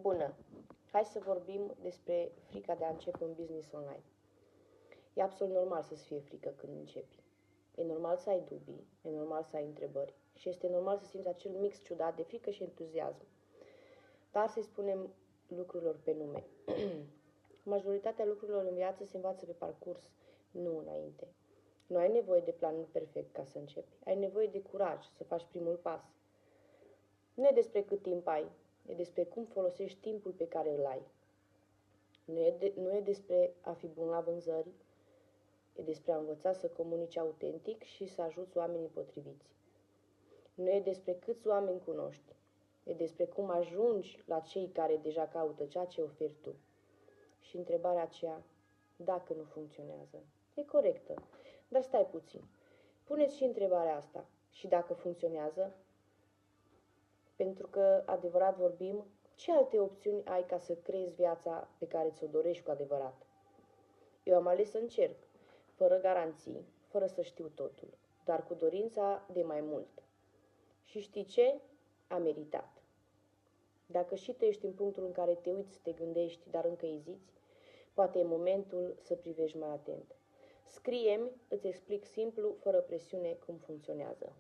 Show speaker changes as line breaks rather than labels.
Bună! Hai să vorbim despre frica de a începe un business online. E absolut normal să-ți fie frică când începi. E normal să ai dubii, e normal să ai întrebări și este normal să simți acel mix ciudat de frică și entuziasm. Dar să-i spunem lucrurilor pe nume. Majoritatea lucrurilor în viață se învață pe parcurs, nu înainte. Nu ai nevoie de planul perfect ca să începi. Ai nevoie de curaj să faci primul pas. Nu e despre cât timp ai, e despre cum folosești timpul pe care îl ai. Nu e despre a fi bun la vânzări, e despre a învăța să comunici autentic și să ajuți oamenii potriviți. Nu e despre câți oameni cunoști, e despre cum ajungi la cei care deja caută ceea ce oferi tu. Și întrebarea aceea, dacă nu funcționează, e corectă, dar stai puțin. Puneți și întrebarea asta, și dacă funcționează? Pentru că, adevărat vorbim, ce alte opțiuni ai ca să creezi viața pe care ți-o dorești cu adevărat? Eu am ales să încerc, fără garanții, fără să știu totul, dar cu dorința de mai mult. Și știi ce? A meritat. Dacă și tu ești în punctul în care te uiți, te gândești, dar încă eziți, poate e momentul să privești mai atent. Scrie-mi, îți explic simplu, fără presiune, cum funcționează.